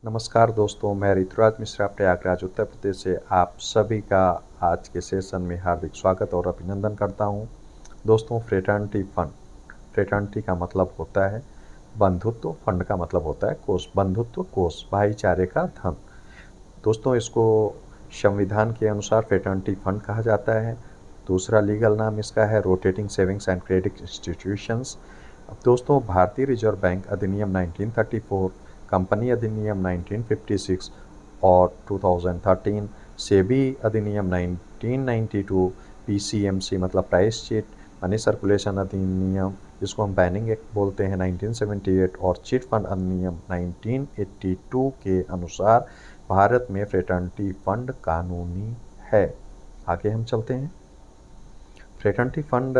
नमस्कार दोस्तों, मैं ऋतुराज मिश्रा प्रयागराज उत्तर प्रदेश से आप सभी का आज के सेशन में हार्दिक स्वागत और अभिनंदन करता हूं। दोस्तों, फ्रेटर्निटी फंड, फ्रेटर्निटी का मतलब होता है बंधुत्व, फंड का मतलब होता है कोष, बंधुत्व कोष, भाईचारे का धन। दोस्तों, इसको संविधान के अनुसार फ्रेटर्निटी फंड कहा जाता है। दूसरा लीगल नाम इसका है rotating savings and credit institutions. अब दोस्तों, भारतीय रिजर्व बैंक अधिनियम 1934, कंपनी अधिनियम 1956 और 2013, सेबी अधिनियम 1992, पीसीएमसी मतलब प्राइस चीट मनी सर्कुलेशन अधिनियम जिसको हम बैनिंग एक्ट बोलते हैं 1978 और चिट फंड अधिनियम 1982 के अनुसार भारत में फ्रेटर्निटी फंड कानूनी है। आगे हम चलते हैं। फ्रेटर्निटी फंड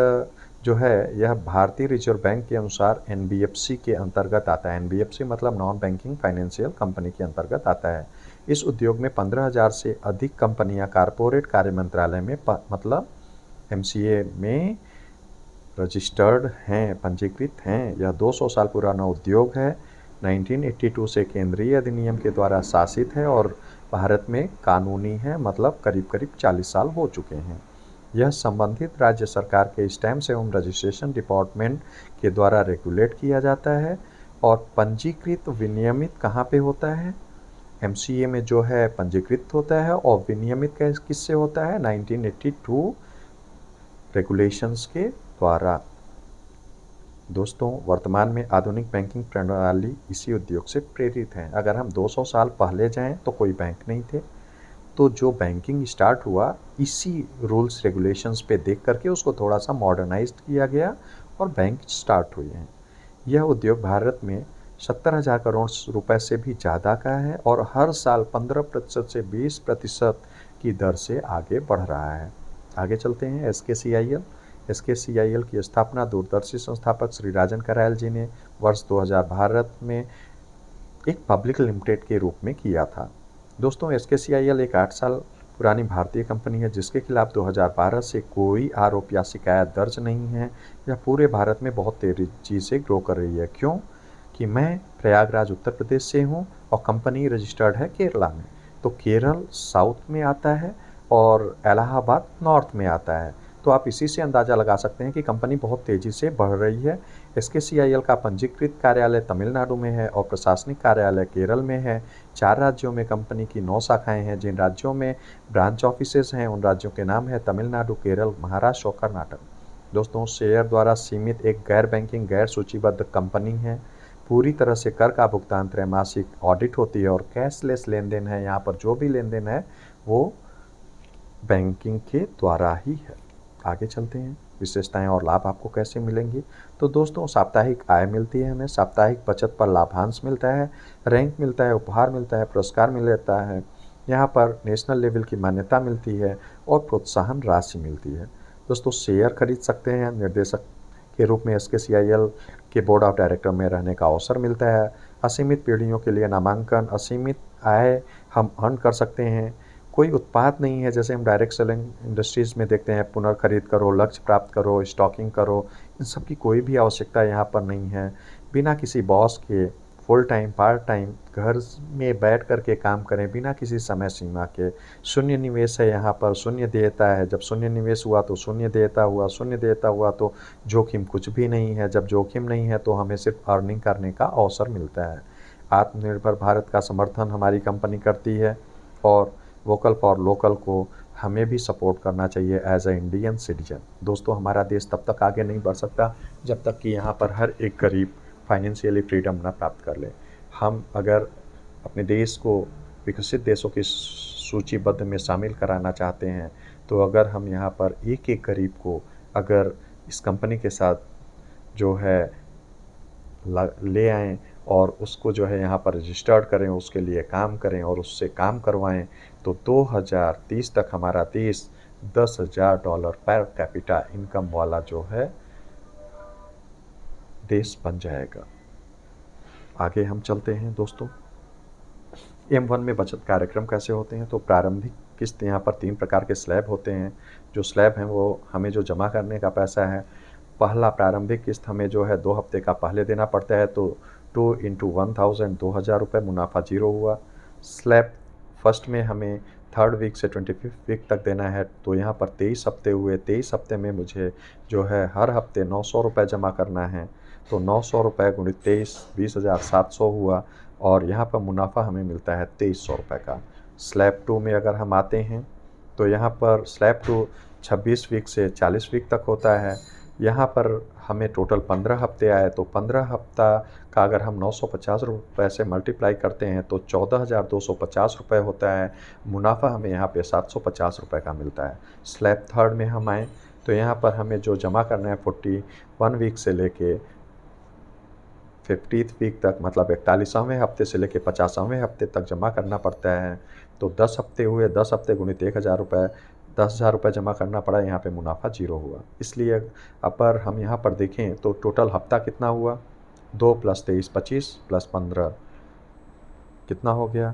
जो है यह भारतीय रिजर्व बैंक के अनुसार एनबीएफसी के अंतर्गत आता है। एनबीएफसी मतलब नॉन बैंकिंग फाइनेंशियल कंपनी के अंतर्गत आता है। इस उद्योग में 15,000 से अधिक कंपनियां कॉरपोरेट कार्य मंत्रालय में मतलब एमसीए में रजिस्टर्ड हैं, पंजीकृत हैं। यह 200 साल पुराना उद्योग है। 1982 से केंद्रीय अधिनियम के द्वारा शासित है और भारत में कानूनी है, मतलब करीब करीब 40 साल हो चुके हैं। यह संबंधित राज्य सरकार के स्टैम्प्स एवं रजिस्ट्रेशन डिपार्टमेंट के द्वारा रेगुलेट किया जाता है। और पंजीकृत विनियमित कहाँ पे होता है? एमसीए में जो है पंजीकृत होता है, और विनियमित किससे होता है? 1982 रेगुलेशंस के द्वारा। दोस्तों, वर्तमान में आधुनिक बैंकिंग प्रणाली इसी उद्योग से प्रेरित है। अगर हम 200 साल पहले जाएं तो कोई बैंक नहीं थे, तो जो बैंकिंग स्टार्ट हुआ इसी रूल्स रेगुलेशंस पे देख करके उसको थोड़ा सा मॉडर्नाइज्ड किया गया और बैंक स्टार्ट हुए हैं। यह उद्योग भारत में 70,000 करोड़ रुपए से भी ज़्यादा का है और हर साल 15% से 20% की दर से आगे बढ़ रहा है। आगे चलते हैं। एसकेसीआईएल की स्थापना दूरदर्शी संस्थापक श्री राजन करायल जी ने वर्ष 2000 भारत में एक पब्लिक लिमिटेड के रूप में किया था। दोस्तों, एसकेसीआईएल एक 8 साल पुरानी भारतीय कंपनी है जिसके खिलाफ 2012 से कोई आरोप या शिकायत दर्ज नहीं है। यह पूरे भारत में बहुत तेजी से ग्रो कर रही है। क्यों? कि मैं प्रयागराज उत्तर प्रदेश से हूँ और कंपनी रजिस्टर्ड है केरला में। तो केरल साउथ में आता है और इलाहाबाद नॉर्थ में आता है। तो आप इसी से अंदाज़ा लगा सकते हैं कि कंपनी बहुत तेज़ी से बढ़ रही है। एसकेसीआईएल का पंजीकृत कार्यालय तमिलनाडु में है और प्रशासनिक कार्यालय केरल में है। 4 राज्यों में कंपनी की 9 शाखाएं हैं। जिन राज्यों में ब्रांच ऑफिसेज हैं उन राज्यों के नाम है तमिलनाडु, केरल, महाराष्ट्र और कर्नाटक। दोस्तों, शेयर द्वारा सीमित एक गैर बैंकिंग गैर सूचीबद्ध कंपनी है। पूरी तरह से कर का भुगतान त्रैमासिक ऑडिट होती है और कैशलेस लेन देन है। यहाँ पर जो भी लेन देन है वो बैंकिंग के द्वारा ही है। आगे चलते हैं। विशेषताएं और लाभ आपको कैसे मिलेंगी? तो दोस्तों, साप्ताहिक आय मिलती है हमें, साप्ताहिक बचत पर लाभांश मिलता है, रैंक मिलता है, उपहार मिलता है, पुरस्कार मिलता है, यहाँ पर नेशनल लेवल की मान्यता मिलती है और प्रोत्साहन राशि मिलती है। दोस्तों, शेयर खरीद सकते हैं। निर्देशक के रूप में एसकेसीआईएल के बोर्ड ऑफ डायरेक्टर में रहने का अवसर मिलता है। असीमित पीढ़ियों के लिए नामांकन, असीमित आय हम अर्न कर सकते हैं। कोई उत्पाद नहीं है जैसे हम डायरेक्ट सेलिंग इंडस्ट्रीज़ में देखते हैं, पुनर्खरीद करो, लक्ष्य प्राप्त करो, स्टॉकिंग करो। इन सब की कोई भी आवश्यकता यहाँ पर नहीं है। बिना किसी बॉस के फुल टाइम, पार्ट टाइम घर में बैठ कर के काम करें, बिना किसी समय सीमा के। शून्य निवेश है यहाँ पर, शून्य देयता है। जब शून्य निवेश हुआ तो शून्य देयता हुआ, शून्य देयता हुआ तो जोखिम कुछ भी नहीं है। जब जोखिम नहीं है तो हमें सिर्फ अर्निंग करने का अवसर मिलता है। आत्मनिर्भर भारत का समर्थन हमारी कंपनी करती है और वोकल फॉर लोकल को हमें भी सपोर्ट करना चाहिए एज अ इंडियन सिटीजन। दोस्तों, हमारा देश तब तक आगे नहीं बढ़ सकता जब तक कि यहाँ पर हर एक गरीब फाइनेंशियली फ्रीडम ना प्राप्त कर ले। हम अगर अपने देश को विकसित देशों की सूचीबद्ध में शामिल कराना चाहते हैं तो अगर हम यहाँ पर एक एक गरीब को अगर इस कंपनी के साथ जो है ले आएँ और उसको जो है यहाँ पर रजिस्टर्ड करें, उसके लिए काम करें और उससे काम करवाएं, तो 2030 तक हमारा देश $10,000 पर कैपिटा इनकम वाला जो है देश बन जाएगा। आगे हम चलते हैं। दोस्तों, M1 में बचत कार्यक्रम कैसे होते हैं? तो प्रारंभिक किस्त यहाँ पर 3 प्रकार के स्लैब होते हैं। जो स्लैब हैं वो हमें जो जमा करने का पैसा है, पहला प्रारंभिक किस्त हमें जो है 2 हफ्ते का पहले देना पड़ता है, तो 2 इंटू 1000 2000 रुपये, मुनाफा जीरो हुआ। स्लैब फर्स्ट में हमें थर्ड वीक से 25th वीक तक देना है, तो यहाँ पर 23 हफ्ते हुए। 23 हफ्ते में मुझे जो है हर हफ्ते 900 रुपये जमा करना है, तो 900 रुपये गुणित 23 20,700 हुआ, और यहाँ पर मुनाफा हमें मिलता है 2300 रुपये का। स्लैब 2 में अगर हम आते हैं तो यहाँ पर स्लैब 2 26 वीक से 40 वीक तक होता है। यहाँ पर हमें टोटल 15 हफ्ते आए, तो 15 हफ्ता का अगर हम 950 रुपये से मल्टीप्लाई करते हैं तो 14,250 रुपये होता है। मुनाफा हमें यहाँ पे 750 रुपये का मिलता है। स्लैब थर्ड में हम आएँ तो यहाँ पर हमें जो जमा करना है 41 वीक से लेके 50th वीक तक, मतलब 41वें हफ्ते से लेके 50वें हफ्ते तक जमा करना पड़ता है। तो 10 हफ्ते हुए, 10 हफ्ते गुणित 1000 रुपये, 10,000 रुपये जमा करना पड़ा। यहाँ पे मुनाफा जीरो हुआ। इसलिए अपर हम यहाँ पर देखें तो टोटल हफ्ता कितना हुआ, 2 + 23 25 + 15 कितना हो गया,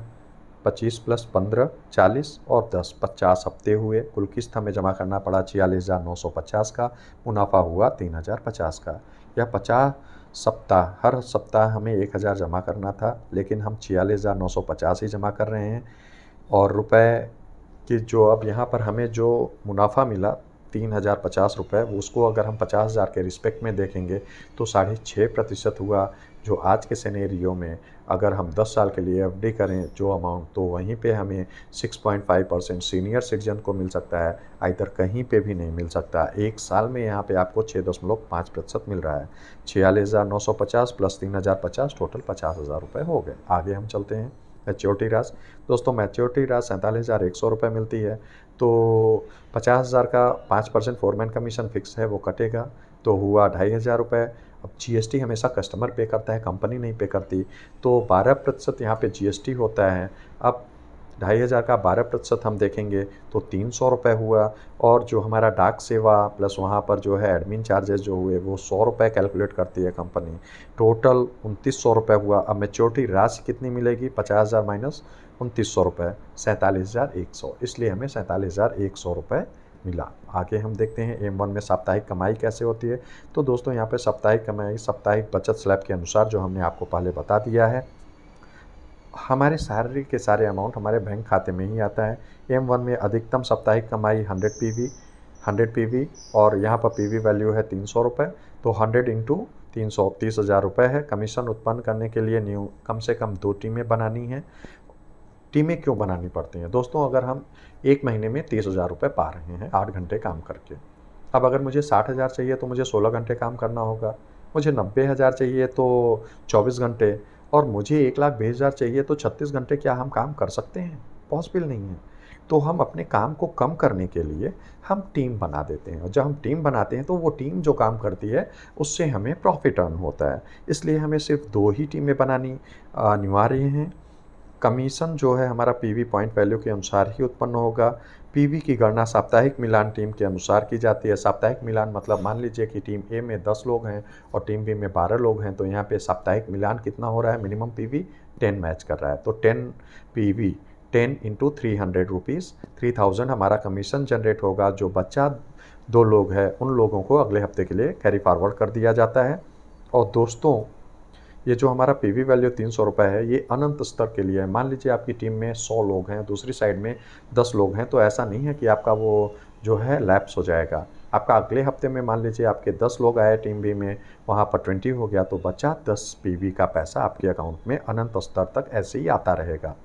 25 + 15 40 और 10 50 हफ्ते हुए। कुल किस्त हमें जमा करना पड़ा 46,950 का। मुनाफा हुआ 3,050 का। यह 50 सप्ताह, हर सप्ताह हमें 1000 जमा करना था, लेकिन हम 46,950 ही जमा कर रहे हैं। और रुपए कि जो अब यहाँ पर हमें जो मुनाफा मिला 3,050 रुपये, उसको अगर हम 50,000 के रिस्पेक्ट में देखेंगे तो 6.5% हुआ। जो आज के सिनेरियो में अगर हम 10 साल के लिए एफडी करें जो अमाउंट, तो वहीं पे हमें 6.5% सीनियर सिटीजन को मिल सकता है, इधर कहीं पे भी नहीं मिल सकता। एक साल में यहाँ पे आपको 6.5% मिल रहा है। 46,950 + 3,050 टोटल 50,000 रुपये हो गए। आगे हम चलते हैं। मैच्योरिटी राशि, दोस्तों मैच्योरिटी राशि 47,100 रुपये मिलती है। तो 50,000 का 5% फोरमैन कमीशन फिक्स है, वो कटेगा, तो हुआ 2,500 रुपये। अब जीएसटी हमेशा कस्टमर पे करता है, कंपनी नहीं पे करती, तो 12% यहाँ पे जीएसटी होता है। अब 2,500 का 12% हम देखेंगे तो 300 रुपये हुआ, और जो हमारा डाक सेवा प्लस वहाँ पर जो है एडमिन चार्जेस जो हुए वो 100 रुपये कैलकुलेट करती है कंपनी, टोटल 2,900 रुपये हुआ। अब मैच्योरिटी राशि कितनी मिलेगी, 50,000 माइनस 2,900 रुपये, 47,100, इसलिए हमें 47,100 रुपये मिला। आगे हम देखते हैं M1 में साप्ताहिक कमाई कैसे होती है। तो दोस्तों यहाँ पे साप्ताहिक कमाई साप्ताहिक बचत स्लैब के अनुसार जो हमने आपको पहले बता दिया है, हमारे सैलरी के सारे अमाउंट हमारे बैंक खाते में ही आता है। M1 में अधिकतम साप्ताहिक कमाई 100 PV और यहाँ पर PV वैल्यू है 300 रुपये, तो 100 × 300 30,000 रुपये है। कमीशन उत्पन्न करने के लिए कम से कम 2 टीमें बनानी हैं। टीमें क्यों बनानी पड़ती हैं दोस्तों, अगर हम एक महीने में 30,000 रुपये पा रहे हैं 8 घंटे काम करके, अब अगर मुझे 60,000 चाहिए तो मुझे 16 घंटे काम करना होगा, मुझे 90,000 चाहिए तो 24 घंटे, और मुझे 1,20,000 चाहिए तो 36 घंटे क्या हम काम कर सकते हैं? पॉसिबल नहीं है। तो हम अपने काम को कम करने के लिए हम टीम बना देते हैं, और जब हम टीम बनाते हैं तो वो टीम जो काम करती है उससे हमें प्रॉफिट अर्न होता है। इसलिए हमें सिर्फ 2 ही टीमें बनानी अनिवार्य हैं। कमीशन जो है हमारा पीवी पॉइंट वैल्यू के अनुसार ही उत्पन्न होगा। पीवी की गणना साप्ताहिक मिलान टीम के अनुसार की जाती है। साप्ताहिक मिलान मतलब मान लीजिए कि टीम ए में 10 लोग हैं और टीम बी में 12 लोग हैं, तो यहाँ पे साप्ताहिक मिलान कितना हो रहा है, मिनिमम पीवी 10 मैच कर रहा है, तो 10 पीवी 10 × 300 रुपीज़ 3,000 हमारा कमीशन जनरेट होगा। जो बच्चा 2 लोग हैं उन लोगों को अगले हफ्ते के लिए कैरी फॉरवर्ड कर दिया जाता है। और दोस्तों ये जो हमारा पीवी वैल्यू 300 रुपये है, ये अनंत स्तर के लिए है। मान लीजिए आपकी टीम में 100 लोग हैं, दूसरी साइड में 10 लोग हैं, तो ऐसा नहीं है कि आपका वो जो है लैप्स हो जाएगा। आपका अगले हफ्ते में मान लीजिए आपके 10 लोग आए टीम बी में, वहाँ पर 20 हो गया, तो बचा 10 पीवी का पैसा आपके अकाउंट में अनंत स्तर तक ऐसे ही आता रहेगा।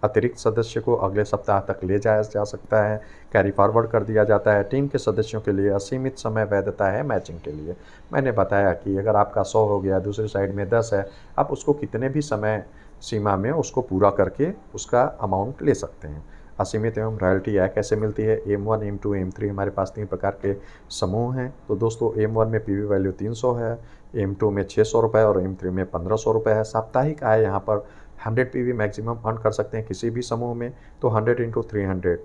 अतिरिक्त सदस्य को अगले सप्ताह तक ले जाया जा सकता है, कैरी फॉरवर्ड कर दिया जाता है। टीम के सदस्यों के लिए असीमित समय वैधता है मैचिंग के लिए। मैंने बताया कि अगर आपका 100 हो गया, दूसरी साइड में 10 है, आप उसको कितने भी समय सीमा में उसको पूरा करके उसका अमाउंट ले सकते हैं। असीमित एवं रॉयल्टी यह कैसे मिलती है, M1 M2 M3 हमारे पास 3 प्रकार के समूह हैं। तो दोस्तों M1 में पीवी वैल्यू 300 है, M2 में 600 रुपये और M3 में 1,500 रुपये है। साप्ताहिक आय यहाँ पर 100 पीवी मैक्सिमम अर्न कर सकते हैं किसी भी समूह में, तो 100 × 300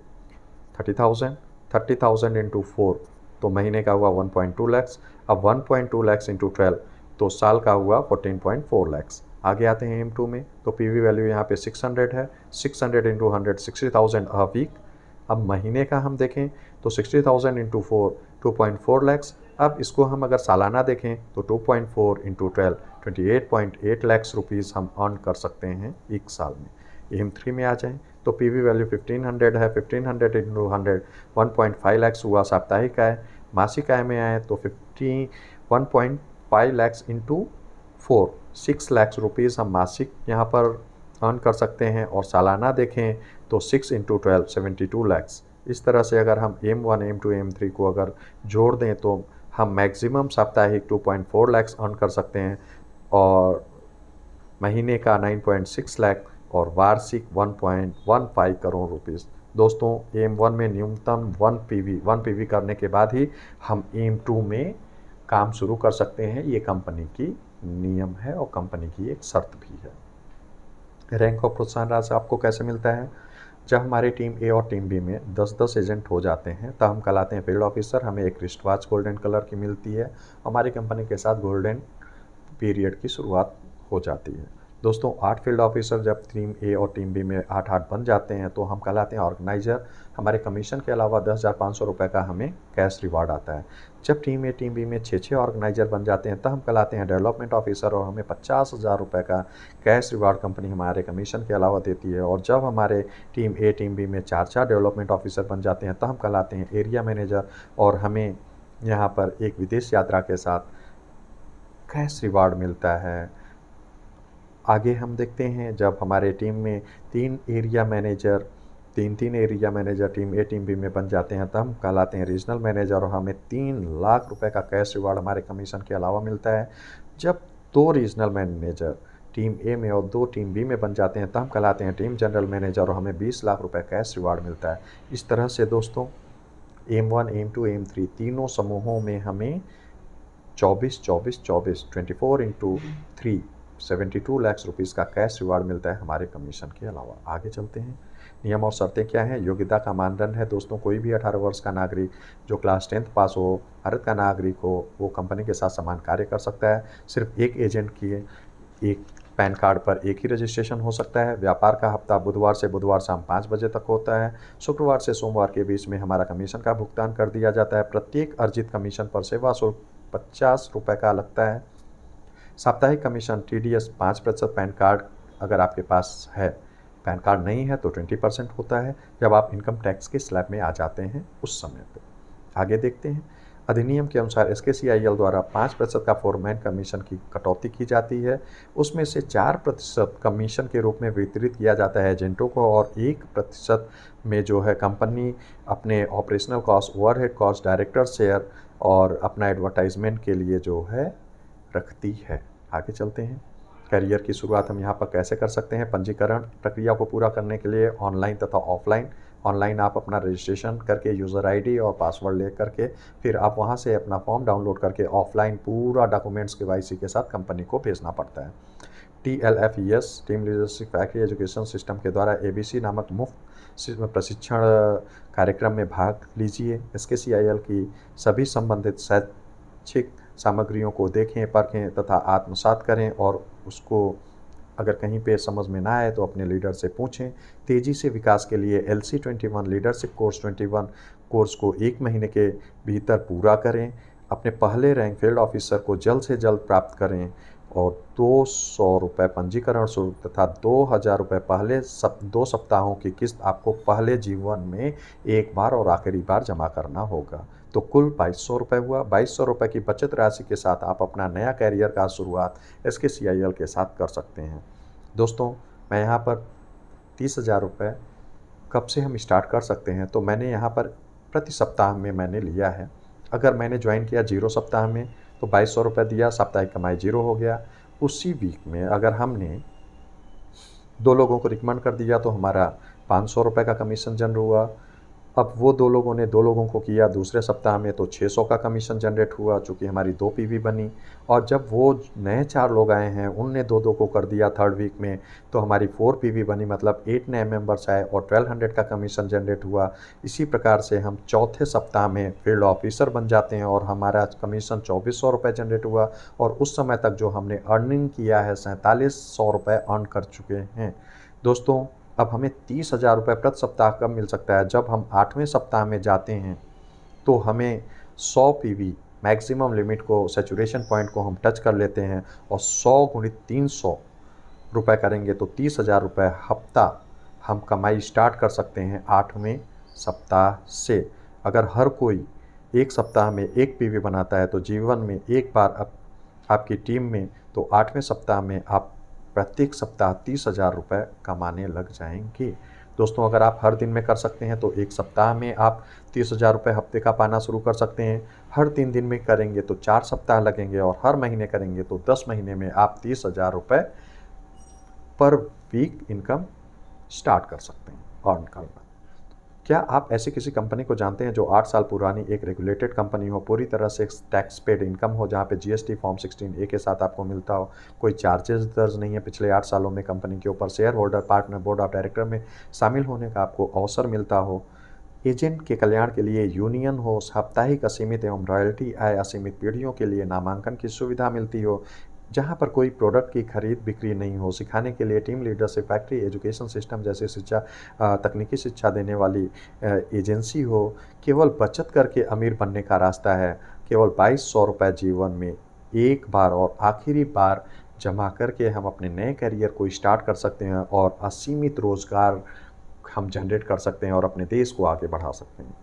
30,000, 30,000 × 4 तो महीने का हुआ 1.2 लाख। अब 1.2 लाख × 12 तो साल का हुआ 14.4 लाख। आगे आते हैं M2 में, तो पीवी वैल्यू यहाँ पे 600 है, 600 × 100 60,000 अ वीक। अब महीने का हम देखें तो 60,000 × 4 2.4 लाख। अब इसको हम अगर सालाना देखें तो 2.4 × 12 28.8 लाख रुपीज़ हम अर्न कर सकते हैं एक साल में। एम 3 में आ जाएं तो पीवी वैल्यू 1500 है, 1500 इंटू 100 1.5 लाख हुआ साप्ताहिक आय। मासिक आय में आए तो 1.5 लाख इंटू 4 6 लाख रुपीज़ हम मासिक यहाँ पर अर्न कर सकते हैं। और सालाना देखें तो 6 इंटू 12 72 लैक्स। इस तरह से अगर हम M1 M2 M3 को अगर जोड़ दें तो हम मैक्सिमम साप्ताहिक 2.4 लाख अर्न कर सकते हैं, और महीने का 9.6 लाख और वार्षिक 1.15 करोड़ रुपीज़। दोस्तों M1 में न्यूनतम 1 PV करने के बाद ही हम M2 में काम शुरू कर सकते हैं। ये कंपनी की नियम है और कंपनी की एक शर्त भी है। रैंक और प्रोत्साहन राशि आपको कैसे मिलता है? जब हमारी टीम ए और टीम बी में 10-10 एजेंट हो जाते हैं तब हम कहलाते हैं फील्ड ऑफिसर। हमें एक रिस्ट वॉच गोल्डन कलर की मिलती है। हमारी कंपनी के साथ गोल्डन पीरियड की शुरुआत हो जाती है। दोस्तों 8 फील्ड ऑफिसर जब टीम ए और टीम बी में 8-8 बन जाते हैं तो हम कहलाते हैं ऑर्गेनाइजर। हमारे कमीशन के अलावा 10,500 रुपये का हमें कैश रिवार्ड आता है। जब टीम ए टीम बी में 6 ऑर्गेनाइजर बन जाते हैं तब हम कहलाते हैं डेवलपमेंट ऑफिसर, और हमें 50,000 रुपये का कैश रिवार्ड कंपनी हमारे कमीशन के अलावा देती है। और जब हमारे टीम ए टीम बी में 4 डेवलपमेंट ऑफिसर बन जाते हैं तब हम कहलाते हैं एरिया मैनेजर, और हमें यहाँ पर एक विदेश यात्रा के साथ कैश रिवार्ड मिलता है। आगे हम देखते हैं जब हमारे टीम में 3 एरिया मैनेजर टीम ए टीम बी में बन जाते हैं तब हम कहलाते हैं रीजनल मैनेजर, और हमें 3 लाख रुपए का कैश रिवार्ड हमारे कमीशन के अलावा मिलता है। जब 2 रीजनल मैनेजर टीम ए में और 2 टीम बी में बन जाते हैं तब हम कहलाते हैं टीम जनरल मैनेजर, और हमें 20 लाख रुपए कैश रिवार्ड मिलता है। इस तरह से दोस्तों M1 M2 M3 तीनों समूहों में हमें 24 इंटू 3 72 लाख रुपीज़ का कैश रिवार्ड मिलता है हमारे कमीशन के अलावा। आगे चलते हैं। नियम और शर्तें क्या हैं? योग्यता का मानदंड है दोस्तों, कोई भी 18 वर्ष का नागरिक जो क्लास 10th पास हो, भारत का नागरिक हो, वो कंपनी के साथ समान कार्य कर सकता है। सिर्फ एक एजेंट की एक पैन कार्ड पर एक ही रजिस्ट्रेशन हो सकता है। व्यापार का हफ्ता बुधवार से बुधवार शाम 5 बजे तक होता है। शुक्रवार से सोमवार के बीच में हमारा कमीशन का भुगतान कर दिया जाता है। प्रत्येक अर्जित कमीशन पर सेवा शुल्क 50 रुपये का लगता है। साप्ताहिक कमीशन TDS 5%। पैन कार्ड अगर आपके पास है, पैन कार्ड नहीं है तो 20% होता है जब आप इनकम टैक्स के स्लैब में आ जाते हैं उस समय पे। आगे देखते हैं। अधिनियम के अनुसार SKCIL द्वारा 5% का फोरमैन कमीशन की कटौती की जाती है। उसमें से 4% कमीशन के रूप में वितरित किया जाता है एजेंटों को, और 1% में जो है कंपनी अपने operational cost, overhead cost, director share और अपना एडवर्टाइजमेंट के लिए जो है रखती है। आगे चलते हैं। करियर की शुरुआत हम यहाँ पर कैसे कर सकते हैं? पंजीकरण प्रक्रिया को पूरा करने के लिए ऑनलाइन तथा ऑफलाइन। ऑनलाइन आप अपना रजिस्ट्रेशन करके यूज़र ID और पासवर्ड ले करके फिर आप वहाँ से अपना फॉर्म डाउनलोड करके ऑफलाइन पूरा डॉक्यूमेंट्स KYC के साथ कंपनी को भेजना पड़ता है। TLFES team leadership factory education system के द्वारा ABC नामक मुफ्त प्रशिक्षण कार्यक्रम में भाग लीजिए। SKCIL की सभी संबंधित शैक्षिक सामग्रियों को देखें, परखें तथा आत्मसात करें, और उसको अगर कहीं पे समझ में ना आए तो अपने लीडर से पूछें। तेज़ी से विकास के लिए LC21 लीडरशिप कोर्स 21 कोर्स को 1 महीने के भीतर पूरा करें। अपने पहले रैंक फील्ड ऑफिसर को जल्द से जल्द प्राप्त करें, और 200 रुपये पंजीकरण शुल्क तथा 2,000 रुपये पहले 2 सप्ताहों की किस्त आपको पहले जीवन में एक बार और आखिरी बार जमा करना होगा। तो कुल 2,200 रुपये हुआ। 2,200 रुपये की बचत राशि के साथ आप अपना नया कैरियर का शुरुआत SKCIL के साथ कर सकते हैं। दोस्तों मैं यहाँ पर 30,000 रुपये कब से हम स्टार्ट कर सकते हैं, तो मैंने यहाँ पर प्रति सप्ताह में मैंने लिया है। अगर मैंने ज्वाइन किया 0 सप्ताह में तो 2,200 रुपये दिया, साप्ताहिक कमाई 0 हो गया। उसी वीक में अगर हमने 2 लोगों को रिकमेंड कर दिया तो हमारा 500 रुपये का कमीशन जनरेट हुआ। अब वो 2 लोगों ने 2 लोगों को किया दूसरे सप्ताह में तो 600 का कमीशन जनरेट हुआ, चूँकि हमारी 2 PV बनी। और जब वो नए 4 लोग आए हैं उनने 2-2 को कर दिया थर्ड वीक में तो हमारी 4 PV बनी, मतलब 8 नए मेंबर्स आए और 1200 का कमीशन जनरेट हुआ। इसी प्रकार से हम चौथे सप्ताह में फील्ड ऑफिसर बन जाते हैं और हमारा कमीशन 2,400 रुपये जनरेट हुआ, और उस समय तक जो हमने अर्निंग किया है 4,700 रुपये अर्न कर चुके हैं। दोस्तों अब हमें 30,000 रुपये प्रति सप्ताह कब मिल सकता है? जब हम 8वें सप्ताह में जाते हैं तो हमें 100 PV मैक्सिमम लिमिट को, सैचुरेशन पॉइंट को हम टच कर लेते हैं और 100 गुणित 300 रुपए करेंगे तो 30,000 रुपये हफ्ता हम कमाई स्टार्ट कर सकते हैं 8वें सप्ताह से। अगर हर कोई एक सप्ताह में एक पीवी बनाता है तो जीवन में एक बार आपकी टीम में, तो 8वें सप्ताह में आप प्रत्येक सप्ताह 30,000 रुपये कमाने लग जाएंगे। दोस्तों, अगर आप हर दिन में कर सकते हैं तो एक सप्ताह में आप 30,000 रुपये हफ्ते का पाना शुरू कर सकते हैं। हर 3 दिन में करेंगे तो 4 सप्ताह लगेंगे और हर महीने करेंगे तो 10 महीने में आप 30,000 रुपये पर वीक इनकम स्टार्ट कर सकते हैं अर्न करना। क्या आप ऐसी किसी कंपनी को जानते हैं जो 8 साल पुरानी एक रेगुलेटेड कंपनी हो, पूरी तरह से टैक्स पेड इनकम हो, जहां पे जीएसटी फॉर्म 16A के साथ आपको मिलता हो, कोई चार्जेस दर्ज नहीं है पिछले 8 सालों में कंपनी के ऊपर, share holder, partner, board of director में शामिल होने का आपको अवसर मिलता हो, एजेंट के कल्याण के लिए यूनियन हो, साप्ताहिक असीमित एवं रॉयल्टी आय असीमित पीढ़ियों के लिए नामांकन की सुविधा मिलती हो, जहां पर कोई प्रोडक्ट की खरीद बिक्री नहीं हो, सिखाने के लिए team leadership, factory education system जैसे शिक्षा, तकनीकी शिक्षा देने वाली एजेंसी हो, केवल बचत करके अमीर बनने का रास्ता है, केवल 2200 रुपये जीवन में एक बार और आखिरी बार जमा करके हम अपने नए करियर को स्टार्ट कर सकते हैं और असीमित रोजगार हम जनरेट कर सकते हैं और अपने देश को आगे बढ़ा सकते हैं।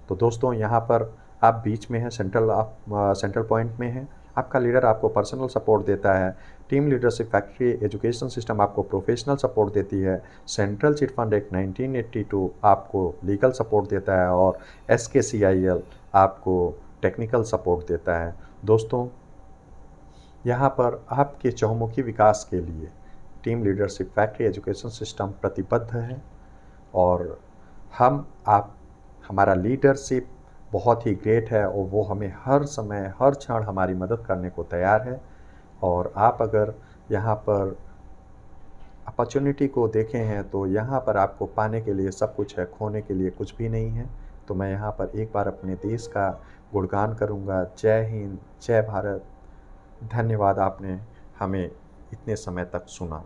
तो दोस्तों, यहाँ पर आप बीच में हैं, सेंट्रल पॉइंट में हैं। आपका लीडर आपको पर्सनल सपोर्ट देता है, team leadership, factory education system आपको प्रोफेशनल सपोर्ट देती है, सेंट्रल चिट फंड एक्ट 1982 आपको लीगल सपोर्ट देता है और SKCIL आपको टेक्निकल सपोर्ट देता है। दोस्तों, यहाँ पर आपके चहुमुखी विकास के लिए team leadership, factory education system प्रतिबद्ध है और हमारा लीडरशिप बहुत ही ग्रेट है और वो हमें हर समय हर क्षण हमारी मदद करने को तैयार है। और आप अगर यहाँ पर अपॉर्चुनिटी को देखें हैं तो यहाँ पर आपको पाने के लिए सब कुछ है, खोने के लिए कुछ भी नहीं है। तो मैं यहाँ पर एक बार अपने देश का गुणगान करूँगा। जय हिंद, जय भारत। धन्यवाद, आपने हमें इतने समय तक सुना।